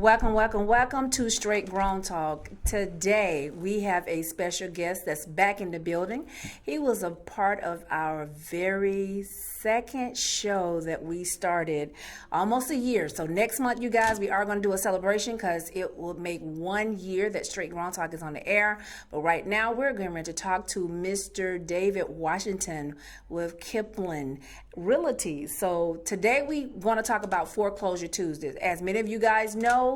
Welcome, welcome, welcome to Straight Grown Talk. Today we have a special guest that's back in the building. He was a part of our very second show that we started almost a year. So next month, you guys, we are going to do a celebration because it will make 1 year that Straight Grown Talk is on the air. But right now we're going to talk to Mr. David Washington with Kipling Realty. So today we want to talk about Foreclosure Tuesdays. As many of you guys know,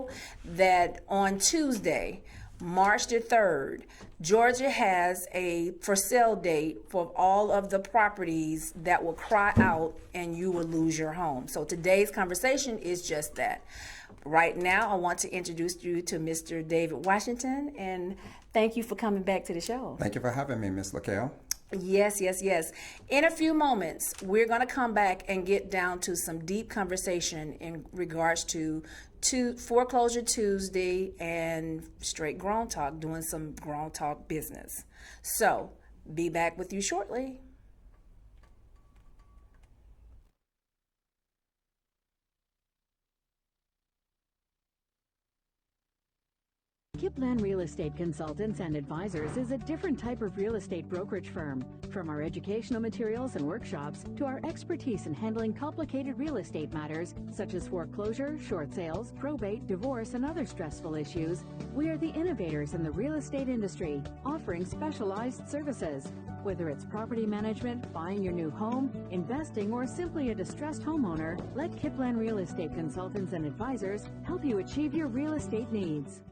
that on Tuesday, March the 3rd, Georgia has a for sale date for all of the properties that will cry out and you will lose your home. So today's conversation is just that. Right now, I want to introduce you to Mr. David Washington, and thank you for coming back to the show. Thank you for having me, Ms. LaKale. Yes, yes, yes. In a few moments, we're going to come back and get down to some deep conversation in regards to Foreclosure Tuesday and Straight Grown Talk, doing some grown talk business. So, be back with you shortly. Kipling Real Estate Consultants and Advisors is a different type of real estate brokerage firm. From our educational materials and workshops to our expertise in handling complicated real estate matters such as foreclosure, short sales, probate, divorce, and other stressful issues, we are the innovators in the real estate industry, offering specialized services. Whether it's property management, buying your new home, investing, or simply a distressed homeowner, let Kipling Real Estate Consultants and Advisors help you achieve your real estate needs.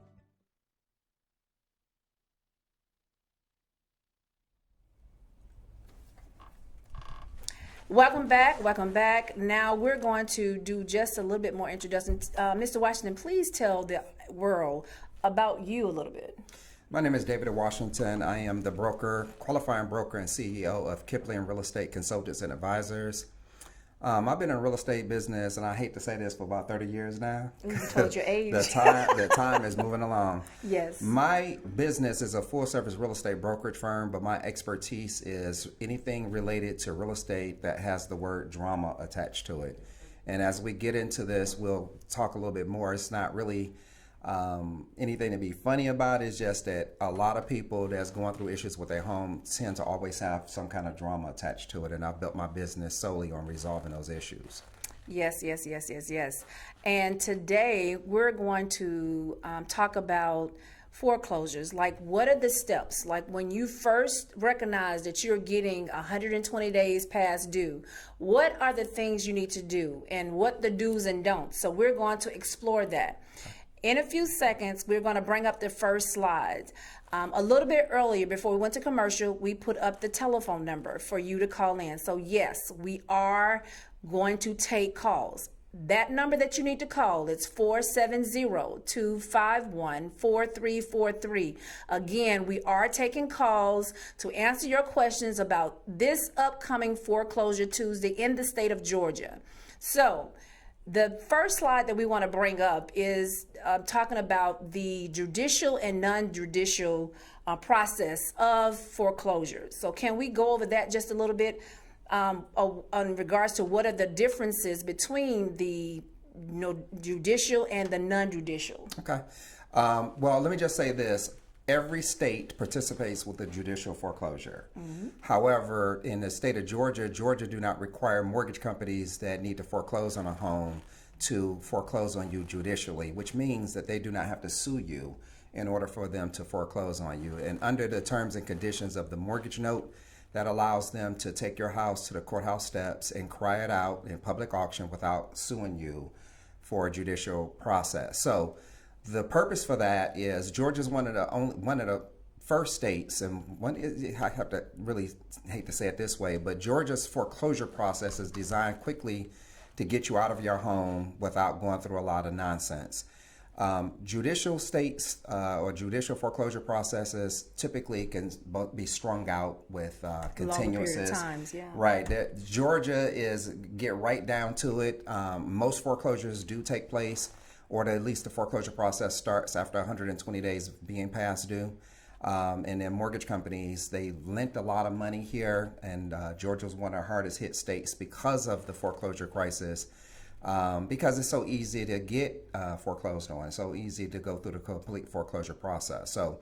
Welcome back. Welcome back. Now we're going to do just a little bit more introduction. Mr. Washington, please tell the world about you a little bit. My name is David Washington. I am the qualifying broker and CEO of Kipling Real Estate Consultants and Advisors. I've been in real estate business, and I hate to say this, for about 30 years now. You told your age. The time is moving along. Yes. My business is a full-service real estate brokerage firm, but my expertise is anything related to real estate that has the word drama attached to it. And as we get into this, we'll talk a little bit more. It's not really anything to be funny about. Is just that a lot of people that's going through issues with their home tend to always have some kind of drama attached to it, and I've built my business solely on resolving those issues. Yes, yes, yes, yes, yes. And today we're going to talk about foreclosures. Like, what are the steps? Like, when you first recognize that you're getting 120 days past due, what are the things you need to do and what the do's and don'ts? So we're going to explore that. In a few seconds, we're going to bring up the first slide. A little bit earlier, before we went to commercial, we put up the telephone number for you to call in. So yes, we are going to take calls. That number that you need to call is 470-251-4343. Again, we are taking calls to answer your questions about this upcoming Foreclosure Tuesday in the state of Georgia. So, the first slide that we want to bring up is talking about the judicial and non-judicial process of foreclosure. So can we go over that just a little bit in regards to what are the differences between the judicial and the non-judicial? Okay. Well, let me just say this. Every state participates with the judicial foreclosure. Mm-hmm. However, in the state of Georgia do not require mortgage companies that need to foreclose on a home to foreclose on you judicially, which means that they do not have to sue you in order for them to foreclose on you. And under the terms and conditions of the mortgage note, that allows them to take your house to the courthouse steps and cry it out in public auction without suing you for a judicial process. So the purpose for that is Georgia's one of the first states, and I have to really hate to say it this way, but Georgia's foreclosure process is designed quickly to get you out of your home without going through a lot of nonsense. Judicial states or judicial foreclosure processes typically can be strung out with continuances. Times, yeah. Right. Georgia is get right down to it. Most foreclosures do take place, or at least the foreclosure process starts after 120 days being past due. And then mortgage companies, they lent a lot of money here, and Georgia was one of our hardest hit states because of the foreclosure crisis. because it's so easy to get foreclosed on, so easy to go through the complete foreclosure process. So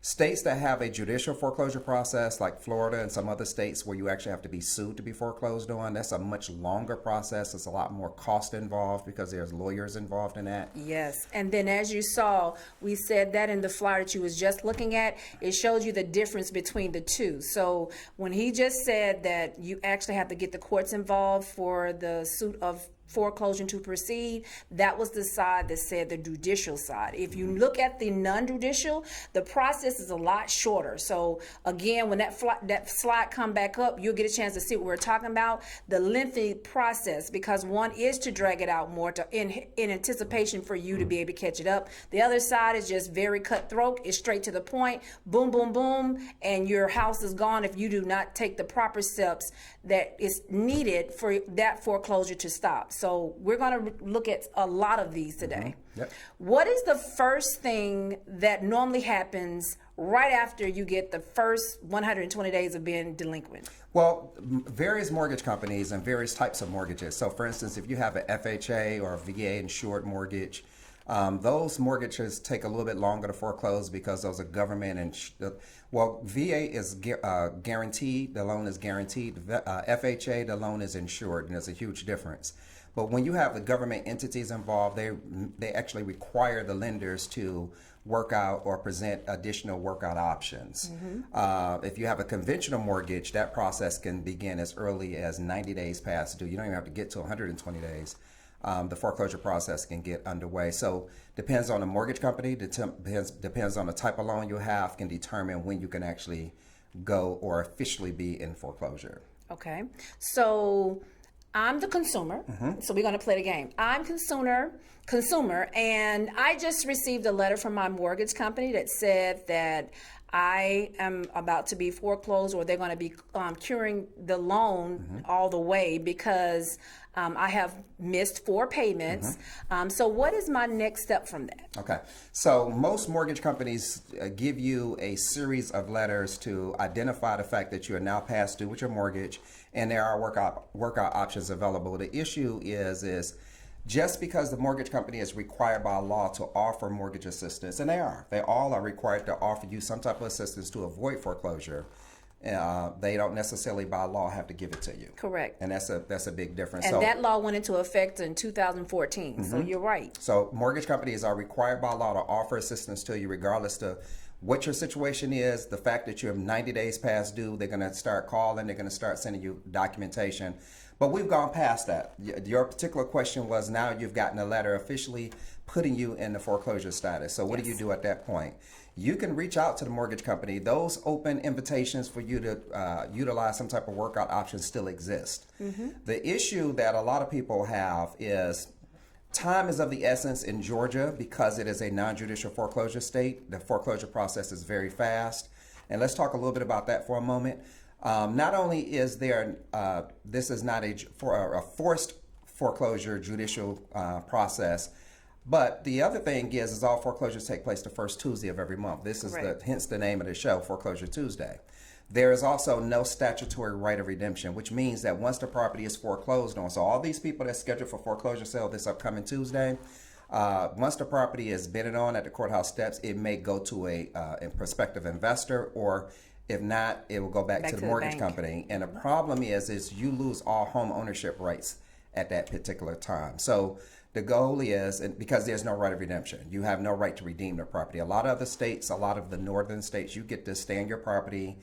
states that have a judicial foreclosure process, like Florida and some other states where you actually have to be sued to be foreclosed on, that's a much longer process. It's a lot more cost involved because there's lawyers involved in that. Yes, and then as you saw, we said that in the flyer that you was just looking at, it showed you the difference between the two. So when he just said that you actually have to get the courts involved for the suit of foreclosure to proceed, that was the side that said the judicial side. If you look at the non-judicial, the process is a lot shorter. So again, when that slide come back up, you'll get a chance to see what we're talking about, the lengthy process, because one is to drag it out more in anticipation for you to be able to catch it up. The other side is just very cutthroat. It's straight to the point, boom, boom, boom, and your house is gone if you do not take the proper steps that is needed for that foreclosure to stop. So we're going to look at a lot of these today. Yep. What is the first thing that normally happens right after you get the first 120 days of being delinquent? Well, various mortgage companies and various types of mortgages. So for instance, if you have an FHA or a VA insured mortgage, those mortgages take a little bit longer to foreclose because those are government and VA is guaranteed, the loan is guaranteed. FHA, the loan is insured, and there's a huge difference. But when you have the government entities involved, they actually require the lenders to work out or present additional workout options. If you have a conventional mortgage, that process can begin as early as 90 days past due. You don't even have to get to 120 days. The foreclosure process can get underway. So depends on the mortgage company, depends on the type of loan you have, can determine when you can actually go or officially be in foreclosure. Okay, so I'm the consumer, so we're going to play the game. I'm consumer, and I just received a letter from my mortgage company that said that I am about to be foreclosed, or they're going to be curing the loan all the way because I have missed 4 payments. So what is my next step from that? Okay. So most mortgage companies give you a series of letters to identify the fact that you are now past due with your mortgage, and there are workout options available. The issue is just because the mortgage company is required by law to offer mortgage assistance, and they all are required to offer you some type of assistance to avoid foreclosure, they don't necessarily by law have to give it to you. Correct. And that's a big difference. And that law went into effect in 2014, so you're right. So mortgage companies are required by law to offer assistance to you regardless to what your situation is. The fact that you're 90 days past due, they're going to start calling, they're going to start sending you documentation. But we've gone past that. Your particular question was, now you've gotten a letter officially putting you in the foreclosure status. So what do you do at that point? You can reach out to the mortgage company. Those open invitations for you to utilize some type of workout options still exist. The issue that a lot of people have is time is of the essence in Georgia because it is a non-judicial foreclosure state. The foreclosure process is very fast. And let's talk a little bit about that for a moment. Not only is there, this is not a forced foreclosure judicial process, but the other thing is all foreclosures take place the first Tuesday of every month. This is hence the name of the show, Foreclosure Tuesday. There is also no statutory right of redemption, which means that once the property is foreclosed on, so all these people that's scheduled for foreclosure sale this upcoming Tuesday, once the property is bidded on at the courthouse steps, it may go to a prospective investor, or if not, it will go back to the mortgage company. And the problem is you lose all home ownership rights at that particular time. So the goal is, and because there's no right of redemption, you have no right to redeem the property. A lot of other states, a lot of the northern states, you get to stay in your property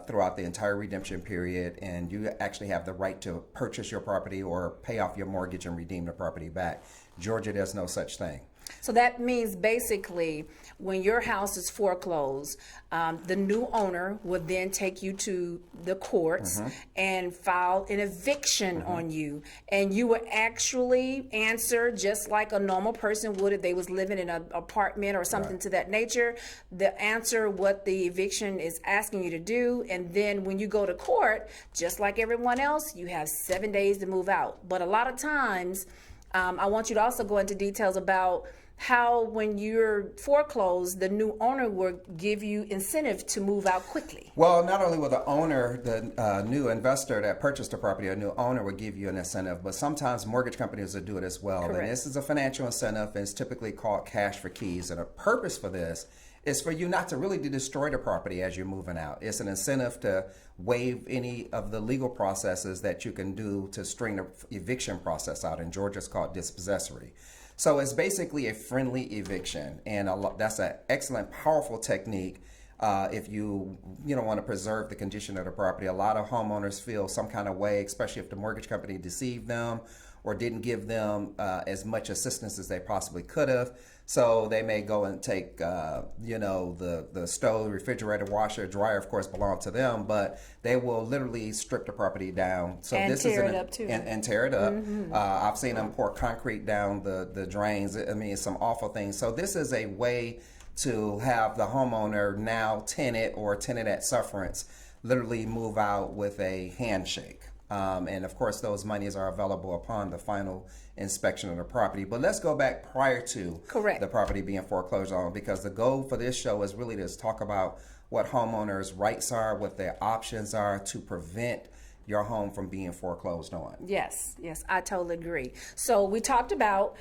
throughout the entire redemption period, and you actually have the right to purchase your property or pay off your mortgage and redeem the property back. Georgia, there's no such thing. So that means basically when your house is foreclosed, the new owner would then take you to the courts and file an eviction on you. And you would actually answer just like a normal person would if they was living in an apartment or something to that nature. The answer what the eviction is asking you to do. And then when you go to court, just like everyone else, you have 7 days to move out. But a lot of times, I want you to also go into details about how when you're foreclosed, the new owner will give you incentive to move out quickly. Well, not only will the owner, the new investor that purchased the property, a new owner will give you an incentive, but sometimes mortgage companies will do it as well. Correct. And this is a financial incentive, and it's typically called cash for keys. And the purpose for this is for you not to really destroy the property as you're moving out. It's an incentive to waive any of the legal processes that you can do to string the eviction process out. In Georgia, it's called dispossessory. So it's basically a friendly eviction, and that's an excellent, powerful technique. If you want to preserve the condition of the property. A lot of homeowners feel some kind of way, especially if the mortgage company deceived them or didn't give them as much assistance as they possibly could have. So they may go and take, the stove, refrigerator, washer, dryer, of course, belong to them, but they will literally strip the property down. So and this tear is it up too. And tear it up. I've seen them pour concrete down the drains. I mean, it's some awful things. So this is a way to have the homeowner, now tenant or tenant at sufferance, literally move out with a handshake. And of course, those monies are available upon the final inspection of the property. But let's go back prior to Correct. the property being foreclosed on, because the goal for this show is really to talk about what homeowners' rights are, what their options are to prevent your home from being foreclosed on. Yes, I totally agree. So we talked about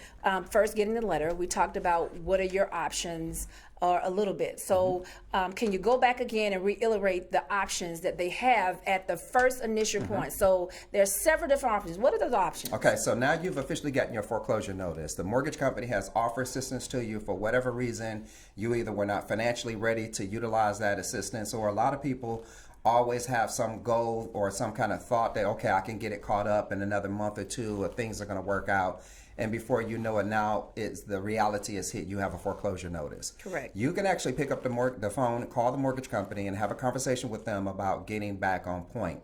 first getting the letter. We talked about what are your options, or a little bit. So can you go back again and reiterate the options that they have at the first initial point? So there's several different options. What are those options? Okay, so now you've officially gotten your foreclosure notice. The mortgage company has offered assistance to you for whatever reason. You either were not financially ready to utilize that assistance, or a lot of people always have some goal or some kind of thought that, okay, I can get it caught up in another month or two, or things are going to work out. And before you know it, now the reality is hit. You have a foreclosure notice. Correct. You can actually pick up the phone, call the mortgage company, and have a conversation with them about getting back on point.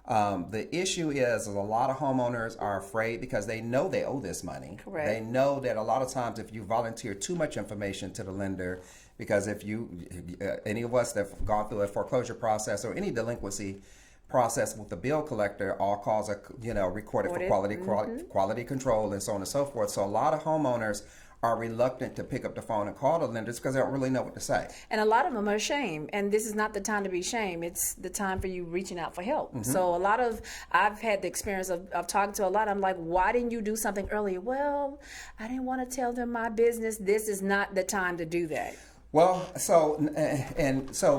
The issue is a lot of homeowners are afraid because they know they owe this money. Correct. They know that a lot of times if you volunteer too much information to the lender, because if any of us that have gone through a foreclosure process or any delinquency process with the bill collector, all calls are recorded for quality control and so on and so forth. So a lot of homeowners are reluctant to pick up the phone and call the lenders because they don't really know what to say. And a lot of them are ashamed, and this is not the time to be ashamed. It's the time for you reaching out for help. So I've had the experience of talking to a lot. I'm like, why didn't you do something earlier? Well, I didn't want to tell them my business. This is not the time to do that. Well, so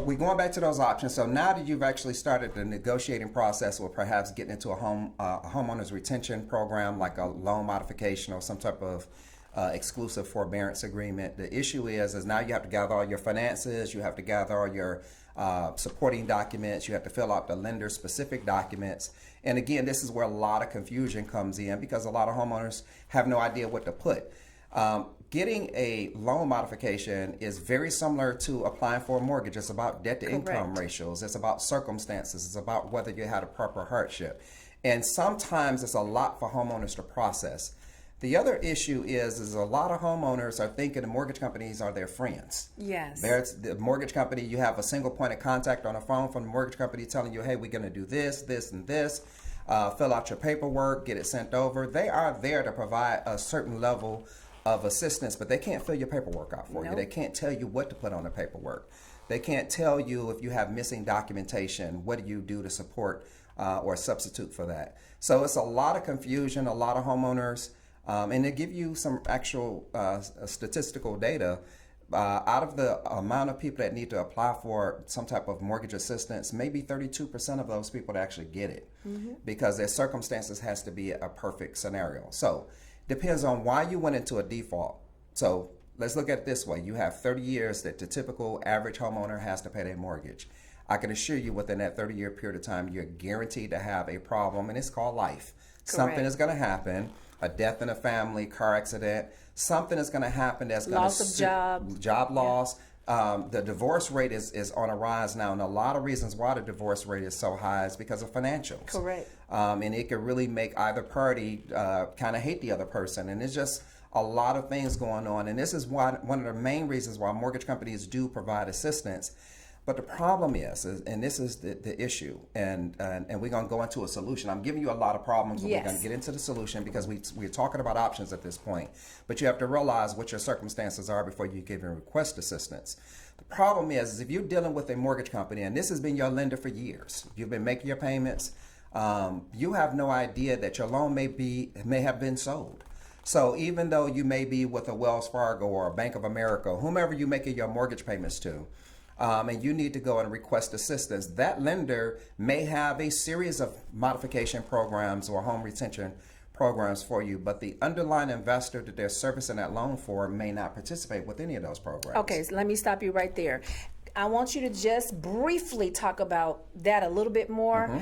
we're going back to those options. So now that you've actually started the negotiating process, or perhaps getting into a homeowner's retention program, like a loan modification or some type of exclusive forbearance agreement, the issue is now you have to gather all your finances, you have to gather all your supporting documents, you have to fill out the lender specific documents. And again, this is where a lot of confusion comes in because a lot of homeowners have no idea what to put. Getting a loan modification is very similar to applying for a mortgage. It's about debt to income ratios. It's about circumstances. It's about whether you had a proper hardship. And sometimes it's a lot for homeowners to process. The other issue is a lot of homeowners are thinking the mortgage companies are their friends. Yes. There's the mortgage company, you have a single point of contact on the phone from the mortgage company telling you, hey, we're going to do this, this, and this. Fill out your paperwork, get it sent over. They are there to provide a certain level of assistance, but they can't fill your paperwork out for you. They can't tell you what to put on the paperwork. They can't tell you if you have missing documentation, what do you do to support or substitute for that. So it's a lot of confusion, a lot of homeowners, and to give you some actual statistical data, out of the amount of people that need to apply for some type of mortgage assistance, maybe 32% of those people actually get it because their circumstances has to be a perfect scenario. So depends on why you went into a default. So let's look at it this way. You have 30 years that the typical average homeowner has to pay their mortgage. I can assure you within that 30-year period of time, you're guaranteed to have a problem, and it's called life. Correct. Something is going to happen, a death in a family, car accident, something is going to happen that's going to... Loss of job loss. The divorce rate is on a rise now, and a lot of reasons why the divorce rate is so high is because of financials. Correct. And it could really make either party kind of hate the other person, and it's just a lot of things going on. And this is one of the main reasons why mortgage companies do provide assistance. But the problem is and this is the issue, and we're going to go into a solution. I'm giving you a lot of problems, but we're going to get into the solution because we're talking about options at this point. But you have to realize what your circumstances are before you can even request assistance. The problem is if you're dealing with a mortgage company, and this has been your lender for years, you've been making your payments, you have no idea that your loan may have been sold. So even though you may be with a Wells Fargo or a Bank of America, whomever you're making your mortgage payments to, and you need to go and request assistance, that lender may have a series of modification programs or home retention programs for you, but the underlying investor that they're servicing that loan for may not participate with any of those programs. Okay, so let me stop you right there. I want you to just briefly talk about that a little bit more,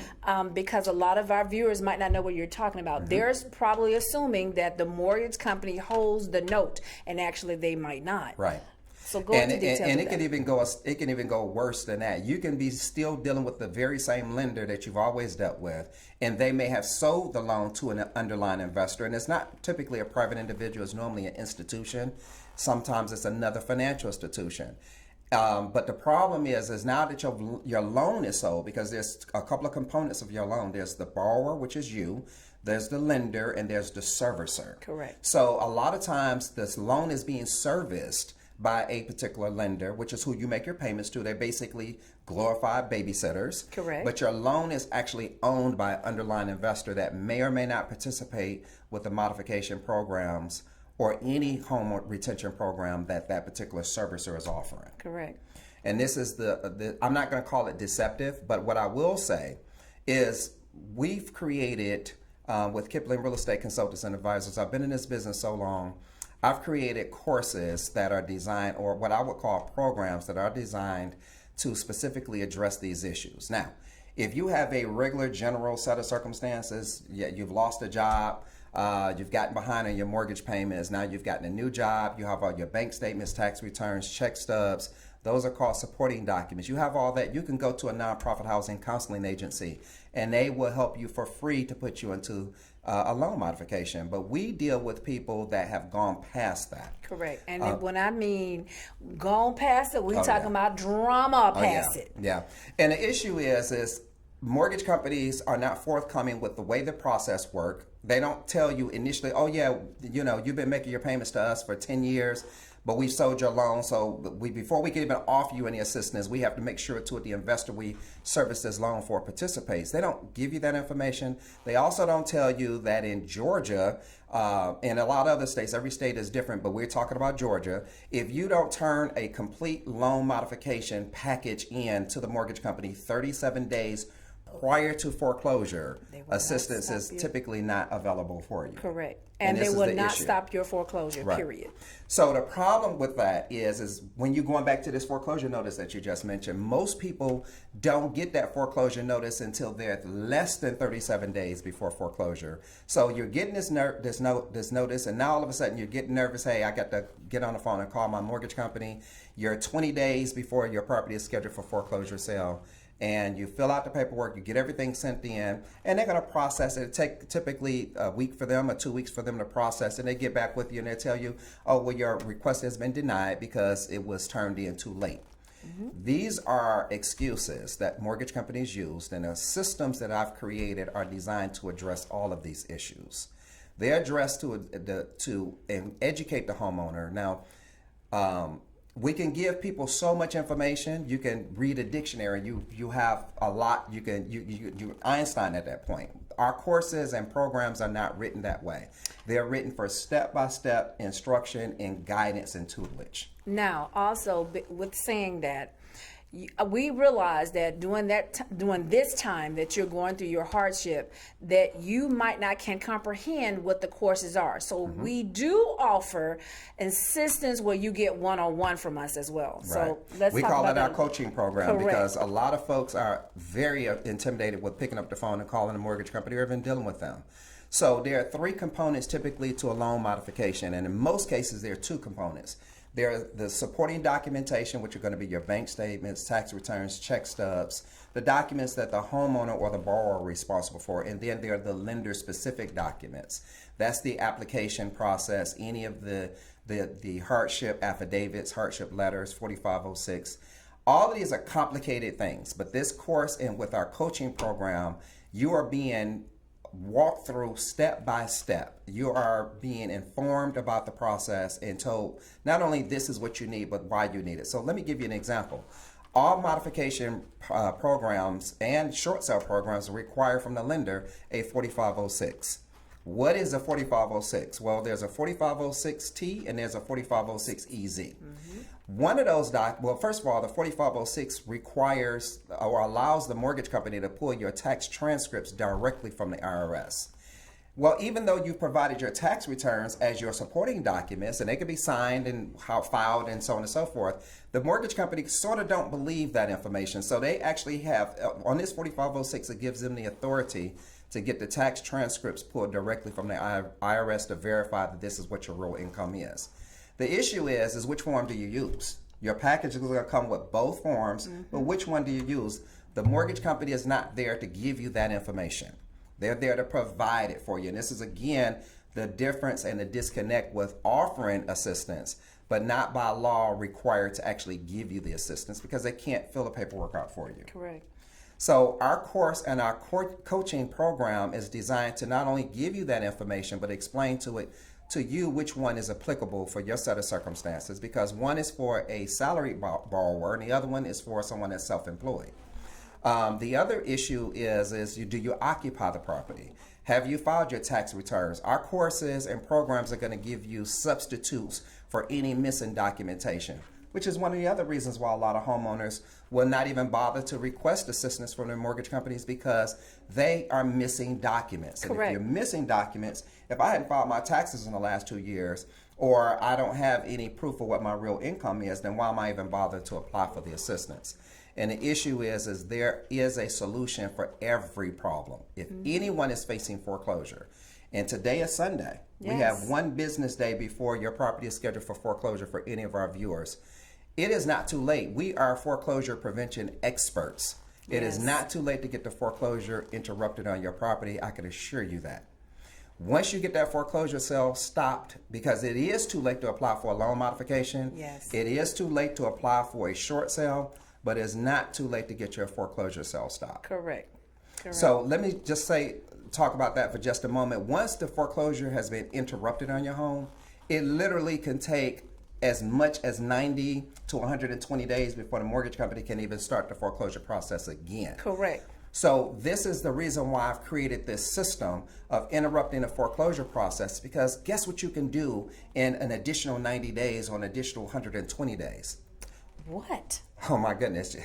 because a lot of our viewers might not know what you're talking about. They're probably assuming that the mortgage company holds the note, and actually they might not. Right. So go into detail. And it can even go worse than that. You can be still dealing with the very same lender that you've always dealt with, and they may have sold the loan to an underlying investor, and it's not typically a private individual. It's normally an institution. Sometimes it's another financial institution. But the problem is now that your loan is sold, because there's a couple of components of your loan. There's the borrower, which is you. There's the lender, and there's the servicer. Correct. So a lot of times this loan is being serviced by a particular lender, which is who you make your payments to. They're basically glorified babysitters. Correct. But your loan is actually owned by an underlying investor that may or may not participate with the modification programs or any home retention program that particular servicer is offering. Correct. And this is I'm not going to call it deceptive, but what I will say is we've created, with Kipling Real Estate Consultants and Advisors, I've been in this business so long, I've created courses that are designed, or what I would call programs that are designed to specifically address these issues. Now, if you have a regular general set of circumstances, you've lost a job, you've gotten behind on your mortgage payments, now you've gotten a new job, you have all your bank statements, tax returns, check stubs, those are called supporting documents. You have all that, you can go to a nonprofit housing counseling agency and they will help you for free to put you into a loan modification. But we deal with people that have gone past that. Correct. And then when I mean gone past it, we're talking about drama past it. Yeah. And the issue is mortgage companies are not forthcoming with the way the process works. They don't tell you initially, oh yeah, you've been making your payments to us for 10 years, but we sold your loan. So before we can even offer you any assistance, we have to make sure the investor we service this loan for participates. They don't give you that information. They also don't tell you that in Georgia, and a lot of other states, every state is different, but we're talking about Georgia. If you don't turn a complete loan modification package in to the mortgage company 37 days prior to foreclosure, assistance is typically not available for you. Correct. And they will not stop your foreclosure, period. So the problem with that is when you're going back to this foreclosure notice that you just mentioned, most people don't get that foreclosure notice until they're less than 37 days before foreclosure. So you're getting this notice, and now all of a sudden you're getting nervous. Hey, I got to get on the phone and call my mortgage company. You're 20 days before your property is scheduled for foreclosure sale. And you fill out the paperwork, you get everything sent in, and they're going to process it. It takes typically a week for them or 2 weeks for them to process, and they get back with you and they tell you, oh, well, your request has been denied because it was turned in too late. These are excuses that mortgage companies use, and the systems that I've created are designed to address all of these issues. They're addressed to educate the homeowner. Now, we can give people so much information. You can read a dictionary. You have a lot. You Einstein at that point. Our courses and programs are not written that way. They're written for step-by-step instruction and guidance and tutelage. Now, also with saying that, we realize that during this time that you're going through your hardship, that you might not can comprehend what the courses are. So we do offer assistance where you get one-on-one from us as well. Right. So we call it our coaching program. Correct. Because a lot of folks are very intimidated with picking up the phone and calling a mortgage company or even dealing with them. So there are 3 components typically to a loan modification, and in most cases there are 2 components. There are the supporting documentation, which are going to be your bank statements, tax returns, check stubs, the documents that the homeowner or the borrower are responsible for, and then there are the lender-specific documents. That's the application process, any of the hardship affidavits, hardship letters, 4506, All of these are complicated things, but this course and with our coaching program, you are being walked through step by step. You are being informed about the process and told not only this is what you need, but why you need it. So let me give you an example. All modification programs and short sale programs require from the lender a 4506. What is a 4506? Well, there's a 4506T and there's a 4506EZ. One of those first of all, the 4506 requires or allows the mortgage company to pull your tax transcripts directly from the IRS. Well, even though you've provided your tax returns as your supporting documents, and they can be signed and filed and so on and so forth, the mortgage company sort of don't believe that information. So they actually have, on this 4506, it gives them the authority to get the tax transcripts pulled directly from the IRS to verify that this is what your real income is. The issue is which form do you use? Your package is going to come with both forms, but which one do you use? The mortgage company is not there to give you that information. They're there to provide it for you. And this is, again, the difference and the disconnect with offering assistance, but not by law required to actually give you the assistance because they can't fill the paperwork out for you. Correct. So our course and our coaching program is designed to not only give you that information, but explain to you which one is applicable for your set of circumstances, because one is for a salaried borrower and the other one is for someone that's self-employed. The other issue is do you occupy the property? Have you filed your tax returns? Our courses and programs are going to give you substitutes for any missing documentation, which is one of the other reasons why a lot of homeowners will not even bother to request assistance from their mortgage companies, because they are missing documents. Correct. And if you're missing documents, if I hadn't filed my taxes in the last 2 years, or I don't have any proof of what my real income is, then why am I even bothered to apply for the assistance? And the issue is there is a solution for every problem. If anyone is facing foreclosure, and today is Sunday, we have one business day before your property is scheduled for foreclosure for any of our viewers. It is not too late. We are foreclosure prevention experts. It is not too late to get the foreclosure interrupted on your property. I can assure you that. Once you get that foreclosure sale stopped, because it is too late to apply for a loan modification. Yes. It is too late to apply for a short sale, but it's not too late to get your foreclosure sale stopped. Correct. So let me just talk about that for just a moment. Once the foreclosure has been interrupted on your home, it literally can take as much as 90 to 120 days before the mortgage company can even start the foreclosure process again. Correct. So this is the reason why I've created this system of interrupting the foreclosure process, because guess what you can do in an additional 90 days or an additional 120 days? What? Oh my goodness.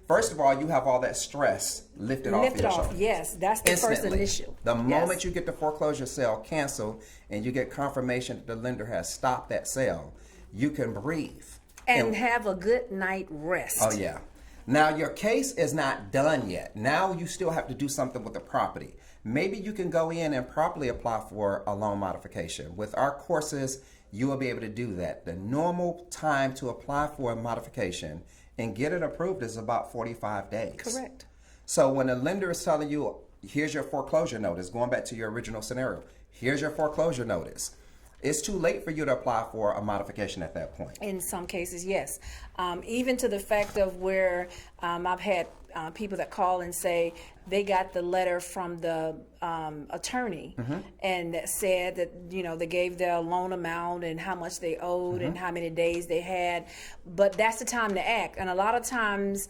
First of all, you have all that stress lifted off your shoulders. Yes, that's the first Instantly. initial. The moment you get the foreclosure sale canceled and you get confirmation that the lender has stopped that sale, you can breathe. And have a good night rest. Oh yeah. Now your case is not done yet. Now you still have to do something with the property. Maybe you can go in and properly apply for a loan modification. With our courses, you will be able to do that. The normal time to apply for a modification and get it approved is about 45 days. Correct. So when a lender is telling you, here's your foreclosure notice, going back to your original scenario, here's your foreclosure notice, it's too late for you to apply for a modification at that point. In some cases, yes. Even to the fact of where I've had people that call and say they got the letter from the attorney and that said that, you know, they gave their loan amount and how much they owed and how many days they had. But that's the time to act. And a lot of times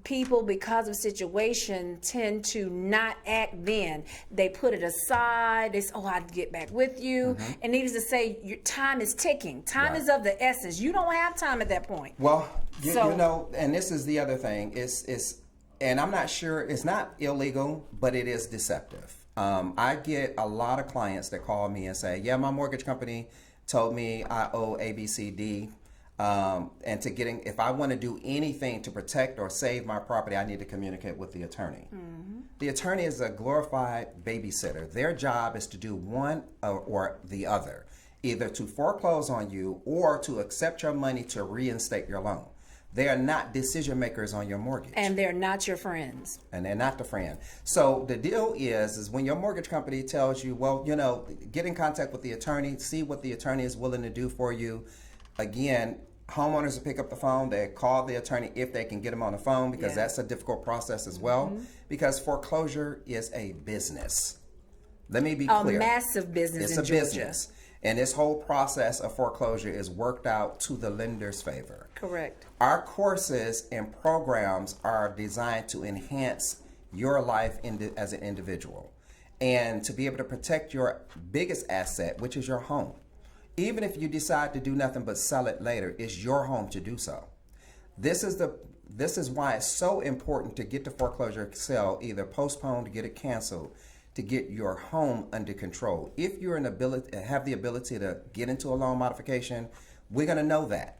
people, because of situation, tend to not act then. They put it aside. They say, oh, I'll get back with you. And needless to say, your time is ticking. Time is of the essence. You don't have time at that point. Well, you know, and this is the other thing. And I'm not sure, it's not illegal, but it is deceptive. I get a lot of clients that call me and say, yeah, my mortgage company told me I owe A, B, C, D. And if I want to do anything to protect or save my property, I need to communicate with the attorney. The attorney is a glorified babysitter. Their job is to do one or the other, either to foreclose on you or to accept your money to reinstate your loan. They are not decision makers on your mortgage. And they're not your friends. And they're not the friend. So the deal is when your mortgage company tells you, well, you know, get in contact with the attorney, see what the attorney is willing to do for you. Again, Homeowners will pick up the phone, they call the attorney if they can get them on the phone, because that's a difficult process as well, because foreclosure is a business. Let me be clear. A massive business It's in a Georgia. business. And this whole process of foreclosure is worked out to the lender's favor. Correct. Our courses and programs are designed to enhance your life as an individual and to be able to protect your biggest asset, which is your home. Even if you decide to do nothing but sell it later, it's your home to do so. This is why it's so important to get the foreclosure sale either postponed, to get it canceled, to get your home under control. If you're have the ability to get into a loan modification, we're going to know that.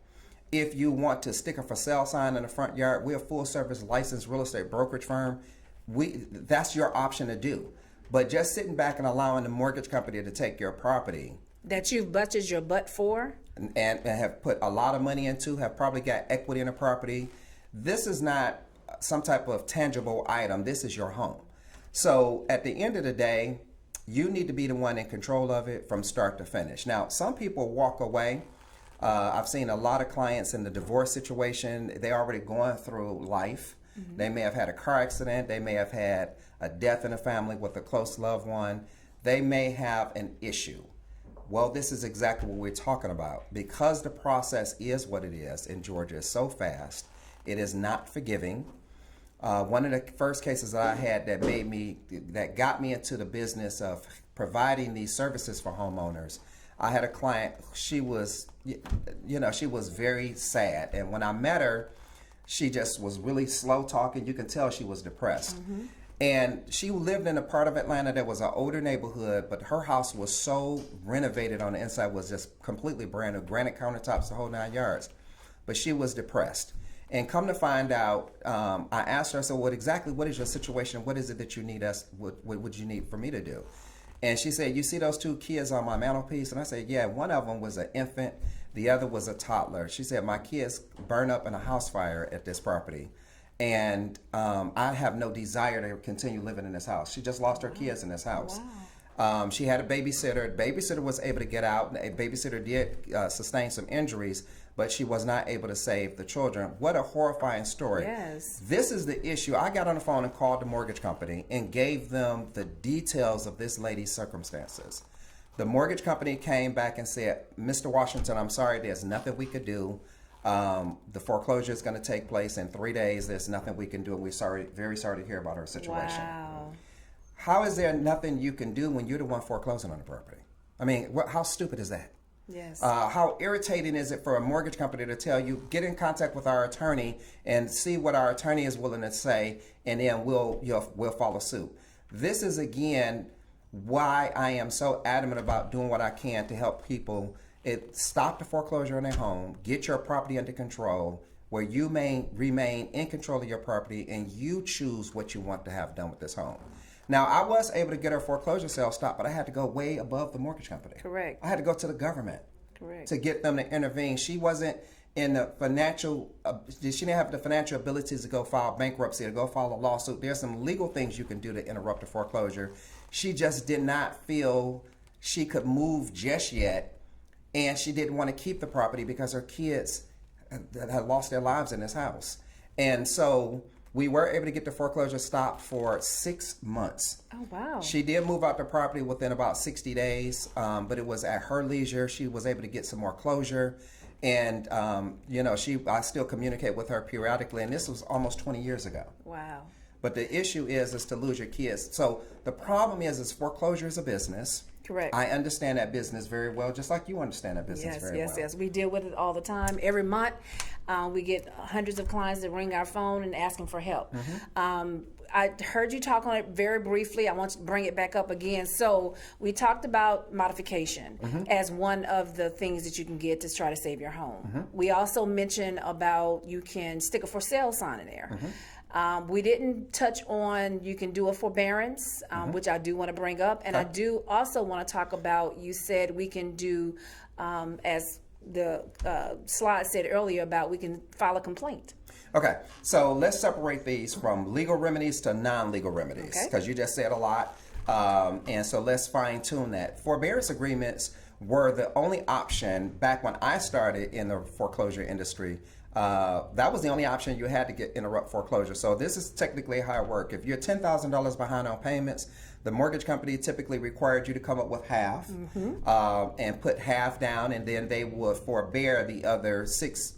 If you want to stick a for sale sign in the front yard, we're a full service licensed real estate brokerage firm. That's your option to do. But just sitting back and allowing the mortgage company to take your property That you've busted your butt for? and have put a lot of money into, have probably got equity in the property, this is not some type of tangible item. This is your home. So at the end of the day, you need to be the one in control of it from start to finish. Now, some people walk away. I've seen a lot of clients in the divorce situation. They're already going through life. Mm-hmm. They may have had a car accident. They may have had a death in the family with a close loved one. They may have an issue. Well, this is exactly what we're talking about. Because the process is what it is in Georgia, it's so fast, it is not forgiving. One of the first cases that I had that got me into the business of providing these services for homeowners, I had a client, she was very sad. And when I met her, she just was really slow talking. You can tell she was depressed. Mm-hmm. And she lived in a part of Atlanta that was an older neighborhood, but her house was so renovated on the inside, was just completely brand new, granite countertops, the whole 9 yards. But she was depressed. And come to find out, I asked her, I said, what is your situation? What is it that you need what would you need for me to do? And she said, you see those two kids on my mantelpiece? And I said, yeah, one of them was an infant. The other was a toddler. She said, my kids burned up in a house fire at this property. And I have no desire to continue living in this house. She just lost her kids in this house. Wow. She had a babysitter. The babysitter was able to get out. A babysitter did sustain some injuries, but she was not able to save the children. What a horrifying story. Yes. This is the issue. I got on the phone and called the mortgage company and gave them the details of this lady's circumstances. The mortgage company came back and said, Mr. Washington, I'm sorry, there's nothing we could do. The foreclosure is going to take place in 3 days. There's nothing we can do. And we're very sorry to hear about her situation. Wow. How is there nothing you can do when you're the one foreclosing on the property? I mean, how stupid is that? Yes. How irritating is it for a mortgage company to tell you, get in contact with our attorney and see what our attorney is willing to say, and then we'll follow suit. This is, again, why I am so adamant about doing what I can to help people stop the foreclosure on their home, get your property under control, where you may remain in control of your property and you choose what you want to have done with this home. Now, I was able to get her foreclosure sale stopped, but I had to go way above the mortgage company. Correct. I had to go to the government. Correct. To get them to intervene. She wasn't in the financial, she didn't have the financial abilities to go file bankruptcy, to go file a lawsuit. There's some legal things you can do to interrupt a foreclosure. She just did not feel she could move just yet, and she didn't want to keep the property because her kids had lost their lives in this house. And so we were able to get the foreclosure stopped for 6 months. Oh, wow. She did move out the property within about 60 days, but it was at her leisure. She was able to get some more closure. And, I still communicate with her periodically, and this was almost 20 years ago. Wow. But the issue is to lose your kids. So the problem is foreclosure is a business. Correct. I understand that business very well, just like you understand that business very well. Yes. We deal with it all the time. Every month, we get hundreds of clients that ring our phone and asking for help. Mm-hmm. I heard you talk on it very briefly. I want to bring it back up again. So we talked about modification as one of the things that you can get to try to save your home. Mm-hmm. We also mentioned about you can stick a for sale sign in there. Mm-hmm. We didn't touch on you can do a forbearance, which I do want to bring up. And I do also want to talk about, you said we can do, as the slide said earlier, about we can file a complaint. Okay, so let's separate these from legal remedies to non-legal remedies, because you just said a lot. And so let's fine tune that. Forbearance agreements were the only option back when I started in the foreclosure industry. That was the only option you had to interrupt foreclosure. So this is technically how it worked. If you're $10,000 behind on payments, the mortgage company typically required you to come up with half and put half down, and then they would forbear the other six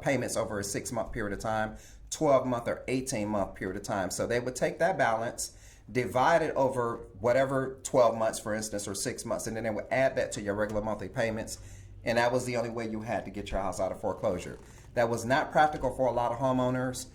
payments over a 6-month period of time, 12-month or 18-month period of time. So they would take that balance, divide it over whatever 12 months, for instance, or 6 months, and then they would add that to your regular monthly payments. And that was the only way you had to get your house out of foreclosure. That was not practical for a lot of homeowners,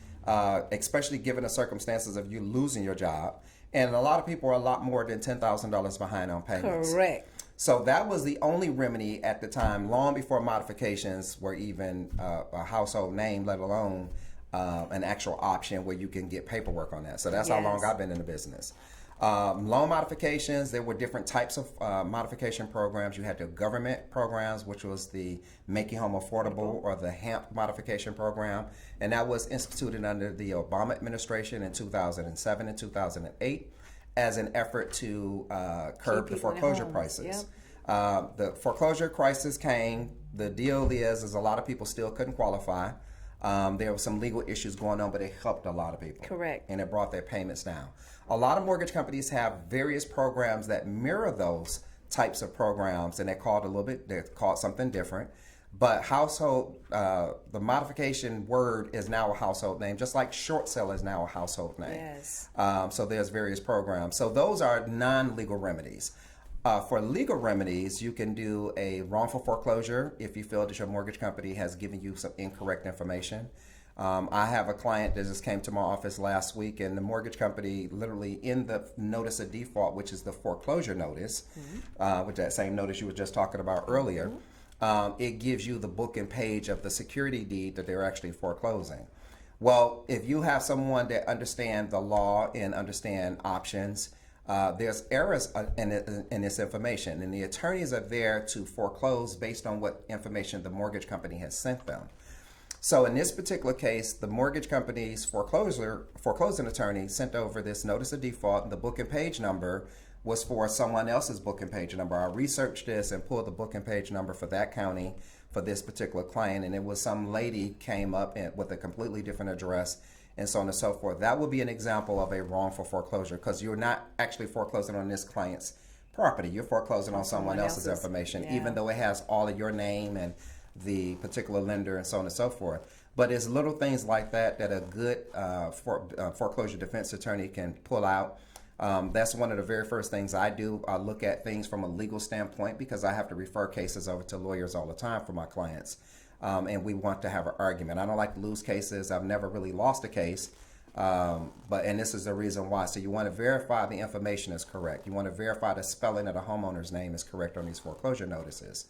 especially given the circumstances of you losing your job. And a lot of people are a lot more than $10,000 behind on payments. Correct. So that was the only remedy at the time, long before modifications were even a household name, let alone an actual option where you can get paperwork on that. So that's how long I've been in the business. Loan modifications, there were different types of modification programs. You had the government programs, which was the Making Home Affordable or the HAMP modification program. And that was instituted under the Obama administration in 2007 and 2008 as an effort to curb the foreclosure prices. The foreclosure crisis came. The deal is a lot of people still couldn't qualify. There were some legal issues going on, but it helped a lot of people. Correct. And it brought their payments down. A lot of mortgage companies have various programs that mirror those types of programs, and they're called something different. But the modification word is now a household name, just like short sale is now a household name. Yes. So there's various programs. So those are non-legal remedies. For legal remedies, you can do a wrongful foreclosure if you feel that your mortgage company has given you some incorrect information. I have a client that just came to my office last week, and the mortgage company literally in the notice of default, which is the foreclosure notice, which that same notice you were just talking about earlier, it gives you the book and page of the security deed that they're actually foreclosing. Well, if you have someone that understands the law and understand options, there's errors in this information, and the attorneys are there to foreclose based on what information the mortgage company has sent them. So in this particular case, the mortgage company's foreclosing attorney sent over this notice of default, and the book and page number was for someone else's book and page number. I researched this and pulled the book and page number for that county for this particular client, and it was some lady came up with a completely different address and so on and so forth. That would be an example of a wrongful foreclosure because you're not actually foreclosing on this client's property. You're foreclosing on someone else's information, even though it has all of your name and the particular lender and so on and so forth. But it's little things like that that a good foreclosure defense attorney can pull out. That's one of the very first things I do. I look at things from a legal standpoint because I have to refer cases over to lawyers all the time for my clients. And we want to have an argument. I don't like to lose cases. I've never really lost a case. And this is the reason why. So you want to verify the information is correct. You want to verify the spelling of the homeowner's name is correct on these foreclosure notices.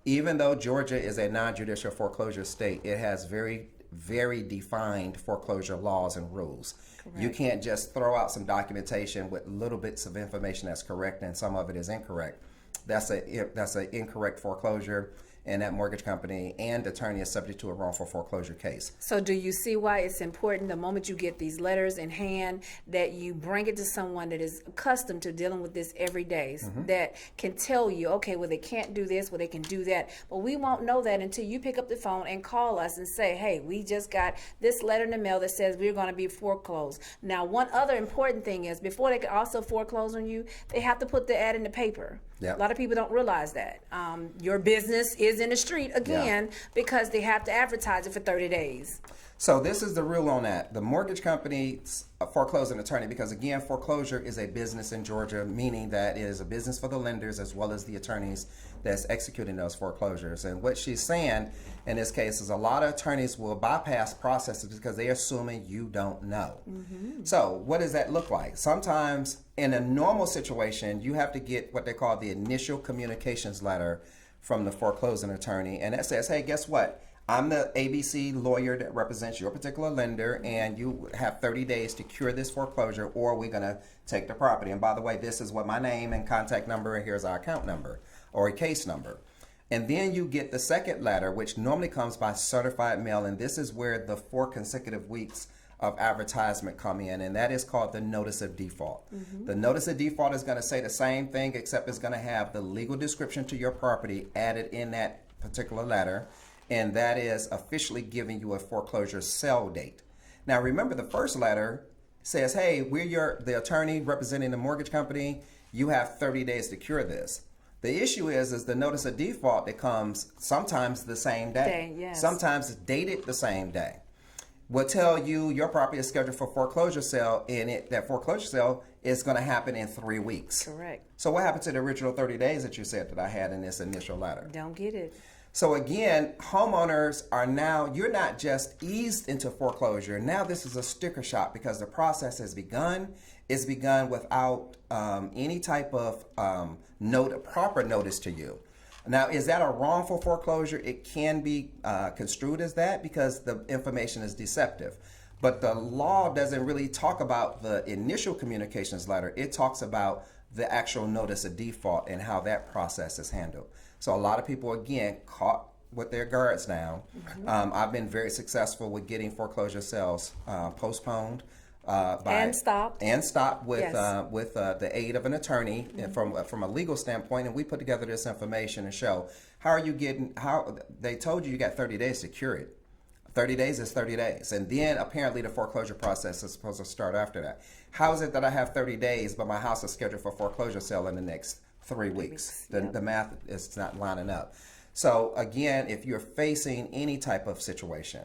Even though Georgia is a non-judicial foreclosure state, it has very, very defined foreclosure laws and rules. Correct. You can't just throw out some documentation with little bits of information that's correct and some of it is incorrect. That's an incorrect foreclosure, and that mortgage company and attorney is subject to a wrongful foreclosure case. So do you see why it's important the moment you get these letters in hand that you bring it to someone that is accustomed to dealing with this every day, that can tell you, okay, well, they can't do this, well, they can do that. But we won't know that until you pick up the phone and call us and say, hey, we just got this letter in the mail that says we're going to be foreclosed. Now, one other important thing is before they can also foreclose on you, they have to put the ad in the paper. Yep. A lot of people don't realize that. Your business is in the street again because they have to advertise it for 30 days. So this is the rule on that. The mortgage company's foreclosing attorney, because again, foreclosure is a business in Georgia, meaning that it is a business for the lenders as well as the attorneys that's executing those foreclosures. And what she's saying in this case is a lot of attorneys will bypass processes because they're assuming you don't know. So what does that look like? Sometimes in a normal situation, you have to get what they call the initial communications letter from the foreclosing attorney. And that says, hey, guess what? I'm the ABC lawyer that represents your particular lender, and you have 30 days to cure this foreclosure, or we're going to take the property. And by the way, this is what my name and contact number, and here's our account number or a case number. And then you get the second letter, which normally comes by certified mail, and this is where the 4 consecutive weeks of advertisement come in, and that is called the notice of default. The notice of default is going to say the same thing, except it's going to have the legal description to your property added in that particular letter, and that is officially giving you a foreclosure sale date. Now remember, the first letter says, hey, we're the attorney representing the mortgage company. You have 30 days to cure this. The issue is the notice of default that comes sometimes the same day. Yes. Sometimes it's dated the same day. Will tell you your property is scheduled for foreclosure sale, and that foreclosure sale is going to happen in 3 weeks. Correct. So what happened to the original 30 days that you said that I had in this initial letter? Don't get it. So again, homeowners are now, you're not just eased into foreclosure. Now this is a sticker shock because the process has begun. It's begun without any type of proper notice to you. Now, is that a wrongful foreclosure? It can be construed as that because the information is deceptive. But the law doesn't really talk about the initial communications letter. It talks about the actual notice of default and how that process is handled. So a lot of people, again, caught with their guards down. I've been very successful with getting foreclosure sales postponed. And stopped with Yes. with the aid of an attorney and from a legal standpoint, and we put together this information and show how they told you got 30 days to cure it. 30 days is 30 days, and then apparently the foreclosure process is supposed to start after that. How is it that I have 30 days but my house is scheduled for foreclosure sale in the next 3 weeks? The math is not lining up. So again, if you're facing any type of situation,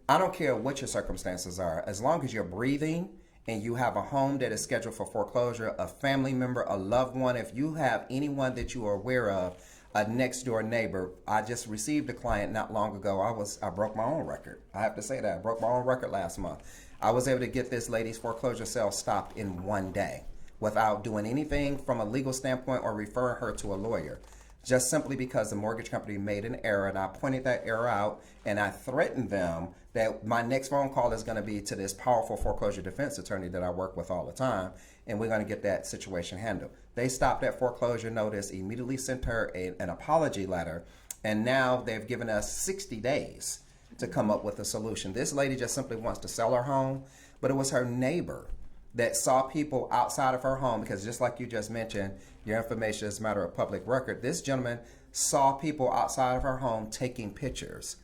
I don't care what your circumstances are, as long as you're breathing and you have a home that is scheduled for foreclosure, a family member, a loved one, if you have anyone that you are aware of, a next door neighbor. I just received a client not long ago. I broke my own record. I have to say that. I broke my own record last month. I was able to get this lady's foreclosure sale stopped in 1 day without doing anything from a legal standpoint or referring her to a lawyer, just simply because the mortgage company made an error, and I pointed that error out, and I threatened them that my next phone call is going to be to this powerful foreclosure defense attorney that I work with all the time, and we're going to get that situation handled. They stopped that foreclosure notice, immediately sent her an apology letter, and now they've given us 60 days to come up with a solution. This lady just simply wants to sell her home, but it was her neighbor that saw people outside of her home, because just like you just mentioned, your information is a matter of public record. This gentleman saw people outside of her home taking pictures.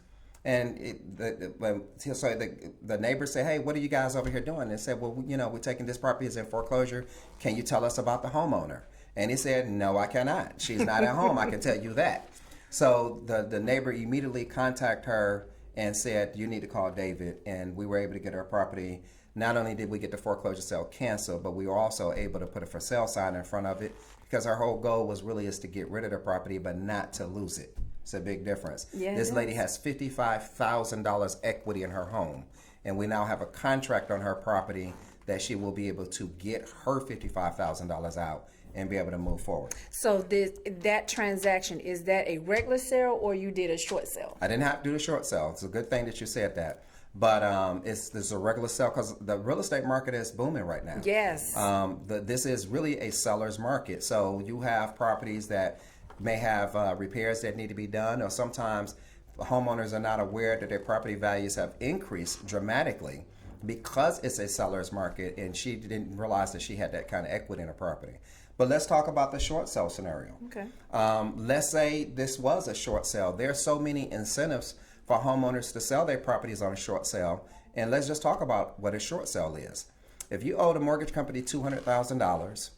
And the neighbor said, hey, what are you guys over here doing? And said, well, we're taking this property is in foreclosure. Can you tell us about the homeowner? And he said, no, I cannot. She's not at home. I can tell you that. So the neighbor immediately contacted her and said, you need to call David. And we were able to get her property. Not only did we get the foreclosure sale canceled, but we were also able to put a for sale sign in front of it, because our whole goal was really is to get rid of the property, but not to lose it. It's a big difference. Yeah, this lady has $55,000 equity in her home, and we now have a contract on her property that she will be able to get her $55,000 out and be able to move forward. So that transaction, is that a regular sale or you did a short sale? I didn't have to do the short sale. It's a good thing that you said that. But it's a regular sale because the real estate market is booming right now. Yes. This is really a seller's market. So you have properties that may have repairs that need to be done, or sometimes homeowners are not aware that their property values have increased dramatically because it's a seller's market, and she didn't realize that she had that kind of equity in her property. But let's talk about the short sale scenario. Okay. Let's say this was a short sale. There are so many incentives for homeowners to sell their properties on a short sale. And let's just talk about what a short sale is. If you owe the mortgage company $200,000,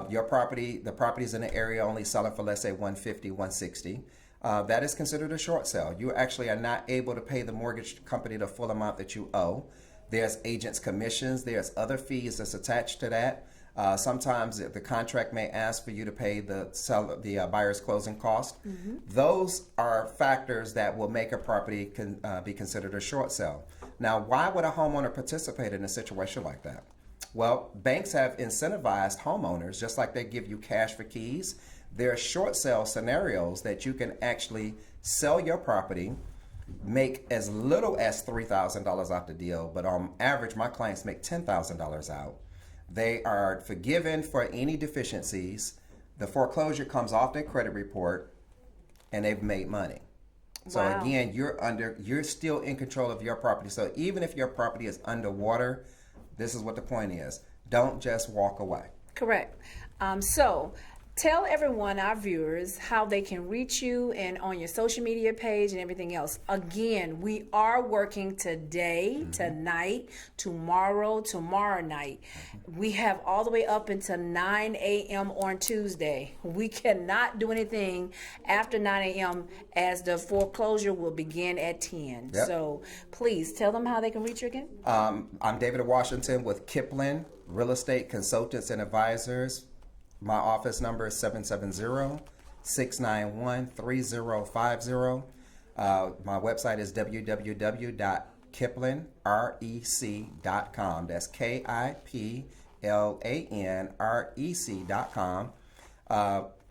the property's in the area only selling for, let's say, $150,000, $160,000, that is considered a short sale. You actually are not able to pay the mortgage company the full amount that you owe. There's agents' commissions. There's other fees that's attached to that. Sometimes the contract may ask for you to pay the buyer's closing cost. Mm-hmm. Those are factors that will make a property be considered a short sale. Now, why would a homeowner participate in a situation like that? Well, banks have incentivized homeowners, just like they give you cash for keys. There are short sale scenarios that you can actually sell your property, make as little as $3,000 out the deal, but on average, my clients make $10,000 out. They are forgiven for any deficiencies. The foreclosure comes off their credit report, and they've made money. So Wow. again, you're still in control of your property. So even if your property is underwater, this is what the point is. Don't just walk away. Correct. So tell everyone, our viewers, how they can reach you and on your social media page and everything else. Again, we are working today, tonight, tomorrow night. We have all the way up until 9 a.m. on Tuesday. We cannot do anything after 9 a.m. as the foreclosure will begin at 10. Yep. So please tell them how they can reach you again. I'm David Washington with Kipling Real Estate Consultants and Advisors. My office number is 770-691-3050. My website is www.kiplinrec.com. That's KIPLANREC.com.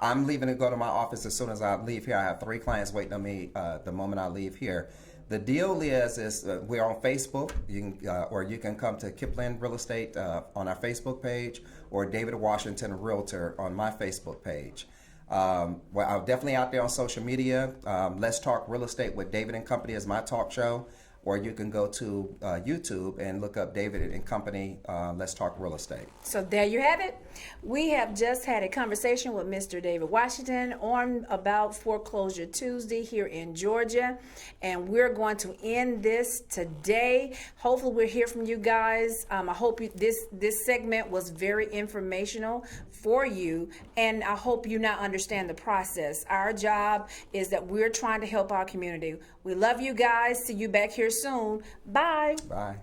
I'm leaving to go to my office as soon as I leave here. I have 3 clients waiting on me the moment I leave here. The deal is we're on Facebook. You can, or you can come to Kipling Real Estate on our Facebook page, or David Washington Realtor on my Facebook page. Well, I'm definitely out there on social media. Let's Talk Real Estate with David and Company is my talk show. Or you can go to YouTube and look up David and Company, Let's Talk Real Estate. So there you have it. We have just had a conversation with Mr. David Washington on about Foreclosure Tuesday here in Georgia. And we're going to end this today. Hopefully we'll hear from you guys. I hope this segment was very informational for you. And I hope you now understand the process. Our job is that we're trying to help our community. We love you guys. See you back here soon. Bye. Bye.